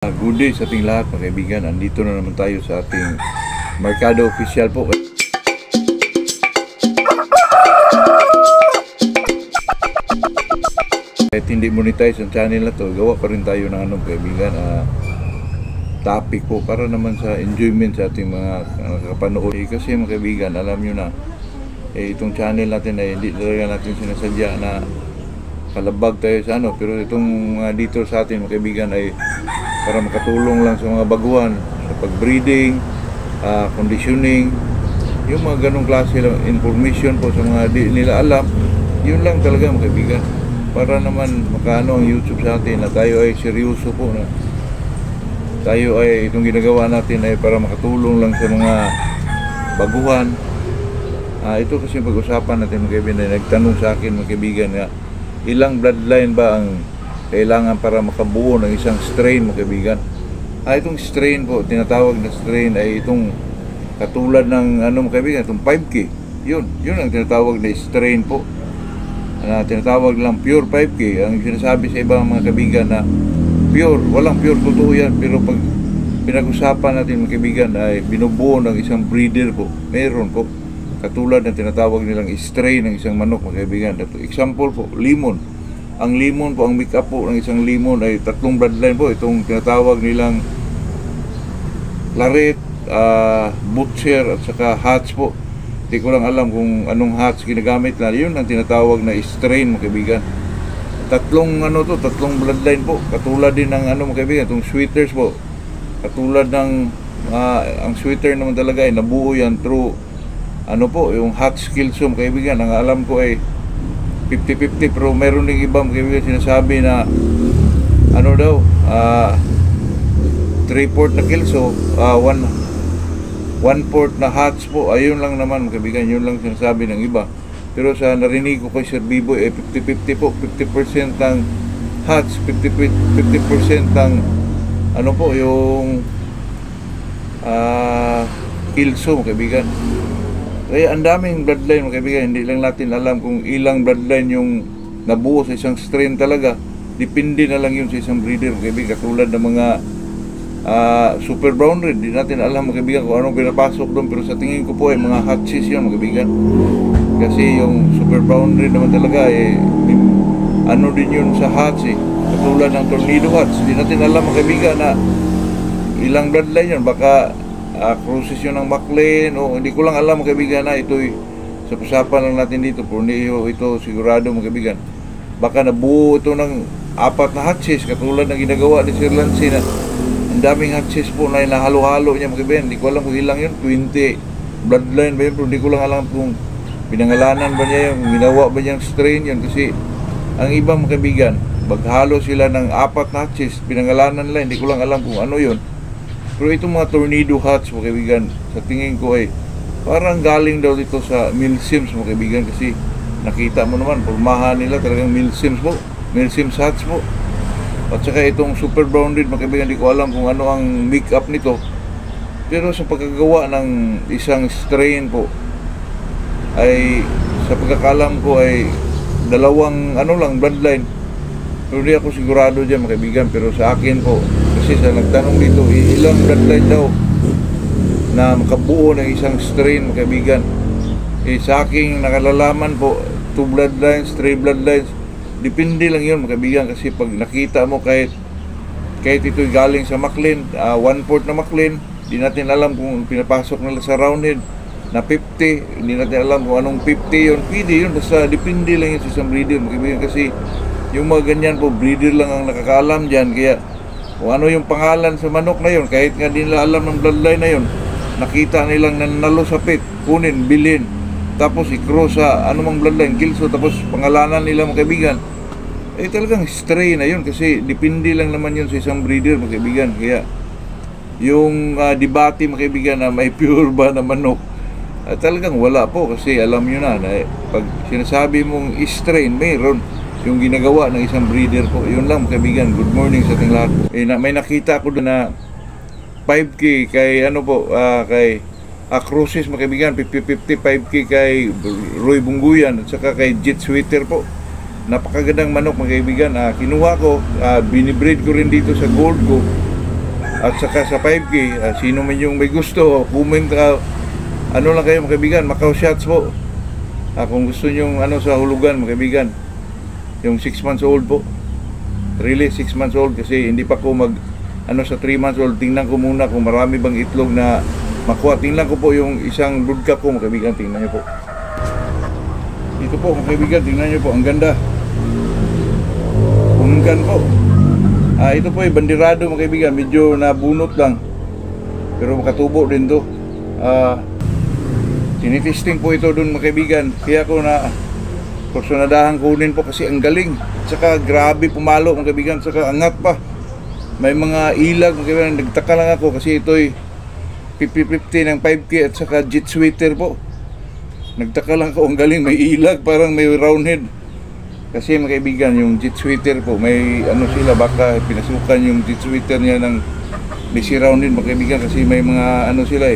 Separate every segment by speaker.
Speaker 1: Good day sa ating lahat mga kaibigan. Andito na naman tayo sa ating Mercado Official po. Kahit hindi monetize ang channel na to, gawa pa rin tayo ng kaibigan, topic po para naman sa enjoyment sa ating mga kapanood. Kasi mga kaibigan, alam nyo na, itong channel natin ay hindi talaga natin sinasadya na kalabag tayo sa pero itong dito sa atin mga kaibigan ay para makatulong lang sa mga baguhan sa pag-breeding, conditioning, yung mga ganong klase lang information po sa mga di nila alam. Yun lang talaga mga kaibigan, para naman makaano ang YouTube sa atin na tayo ay seryoso po, na tayo ay itong ginagawa natin ay para makatulong lang sa mga baguhan. Ito kasi pag-usapan natin mga kaibigan, ay nagtanong sa akin mga kaibigan nga, ilang bloodline ba ang kailangan para makabuo ng isang strain mga kaibigan. Itong strain po, tinatawag na strain ay itong katulad ng mga kaibigan, itong 5K. Yun ang tinatawag na strain po. Tinatawag lang pure 5K. Ang sinasabi sa ibang mga kaibigan na pure, walang pure, totoo yan. Pero pag pinag-usapan natin mga kaibigan ay binubuo ng isang breeder po, meron po. Katulad ng tinatawag nilang strain ng isang manok mga kaibigan. Example po, limon. Ang limon po, ang make-up po ng isang limon ay 3 bloodline po. Itong tinatawag nilang Claret, Butcher at saka Hatch po. Hindi ko lang alam kung anong Hatch ginagamit na. Yun ang tinatawag na strain mga kaibigan. 3 bloodline po. Katulad din ng mga kaibigan, itong sweaters po. Katulad ng ang sweater naman talaga ay nabuo yan through yung Hatch skills mga kaibigan. Ang alam ko ay 50-50, pero meron ding ibang kaibigan sinasabi na 3/4 na kilso, 1/4 na Hatch po. Ayun lang naman mga kaibigan, yun lang sinasabi ng iba. Pero sa narinig ko kay Sir Biboy 50-50 po, 50% ng Hatch, 50% ng yung kilso mga kaibigan. Kaya ang daming bloodline mga kaibigan, hindi lang natin alam kung ilang bloodline yung nabuo sa isang strain talaga. Depende na lang yun sa isang breeder mga kaibigan. Katulad ng mga super brown red, hindi natin alam mga kaibigan kung anong pinapasok doon. Pero sa tingin ko po ay mga hatches yun mga kaibigan. Kasi yung super brown red naman talaga din yun sa hatch katulad ng tornado hatch. Hindi natin alam mga kaibigan na ilang bloodline yun. Baka cruises yun ng McLean, o hindi ko lang alam mga kaibigan na ito'y sa usapan lang natin dito, pero hindi ito sigurado mga kaibigan. Baka nabuo ito ng 4 na hatches katulad na ginagawa ni Sir Lancy na ang daming hatches po na nahalo-halo niya mga kaibigan. Hindi ko alam kung ilang yun, 20 bloodline ba yun, pero hindi ko lang alam kung pinangalanan ba niya yung ginawa ba niyang strain yun. Kasi ang ibang mga kaibigan, maghalo sila ng 4 na hatches, pinangalanan nila, hindi ko lang alam kung ano yun. Pero itong mga tornado hatch mga kaibigan, sa tingin ko ay parang galing daw dito sa Milsims mga kaibigan. Kasi nakita mo naman, pulmahan nila talagang Milsims po, Milsims hatch po. At saka itong super brown red mga kaibigan, hindi ko alam kung ano ang make-up nito. Pero sa pagkagawa ng isang strain po ay sa pagkakalam ko ay 2 bloodline. Pero hindi ako sigurado dyan mga kaibigan. Pero sa akin po, kasi sa nagtanong dito, ilang bloodline daw na makabuo ng isang strain mga kaibigan. Sa aking nakalalaman po, 2 bloodlines, 3 bloodlines, depende lang yun mga kaibigan. Kasi pag nakita mo kahit ito'y galing sa McLean, 1/4 na McLean, hindi natin alam kung pinapasok nila sa roundhead na 50, hindi natin alam kung anong 50 yun. Pwede yun, basta depende lang yun sa isang breeder mga kaibigan. Kasi yung mga ganyan po, breeder lang ang nakakaalam dyan. Kaya kung ano yung pangalan sa manok na yun, kahit nga di nila alam ng bloodline na yun, nakita nilang nanalo sa pit, kunin, bilhin, tapos i-cross sa anumang bloodline, kilso, tapos pangalanan nila mga kaibigan, talagang stray na yun. Kasi depende lang naman yun sa isang breeder mga kaibigan. Kaya yung debate mga kaibigan na may pure ba na manok, talagang wala po. Kasi alam nyo na pag sinasabi mong strain, mayroon yung ginagawa ng isang breeder po. Yun lang mga kaibigan. Good morning sa ating lahat. May nakita ko doon na 5K kay kay cruises mga kaibigan, 50-50, 5K kay Roy Bunguyan at saka kay Jet Sweater po. Napakagandang manok mga kaibigan. Kinuha ko, binibreed ko rin dito sa gold ko. At saka sa 5K, sino man yung may gusto, comment ka, ano lang kayo mga kaibigan, Macau Shots po. Kung gusto nyo ano sa hulugan mga kaibigan, yung 6 months old po. Really 6 months old kasi hindi pa ko mag ano sa 3 months old. Tingnan ko muna kung marami bang itlog na makuha. Tingnan ko po yung isang brood cock ko mga kaibigan, tingnan nyo po. Ito po mga kaibigan, tingnan nyo po, ang ganda. Pungan po. Ito po ay bandirado mga kaibigan, medyo nabunot lang pero makatubo din to. Tinitesting po ito dun mga kaibigan, kaya ko na personadahan kunin po kasi ang galing. Saka grabe pumalo mga kaibigan, saka angat pa. May mga ilag mga kaibigan, nagtaka lang ako kasi ito ay 50-50 ng 5K at saka jet sweater po. Nagtaka lang ako, ang galing, may ilag, parang may round head. Kasi mga kaibigan, yung jet sweater po, may ano sila, baka pinasukan yung jet sweater niya ng lazy round head mga kaibigan, kasi may mga ano sila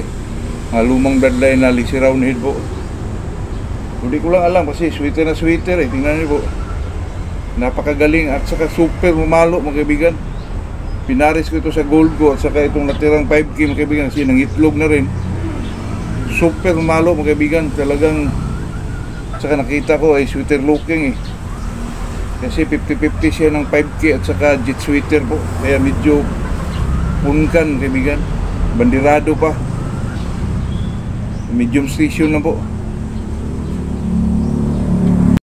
Speaker 1: mga lumang bloodline na lazy round head po. Hindi ko lang alam kasi sweater na sweater tingnan niyo po, napakagaling at saka super mamalo mga kaibigan. Pinaris ko ito sa gold ko at saka itong natirang 5K mga kaibigan kasi nangitlog na rin. Super mamalo mga kaibigan, talagang saka nakita ko ay sweater looking kasi 50-50 siya ng 5K at saka jet sweater po, kaya medyo punkan kaibigan, bandirado pa, medium station na po.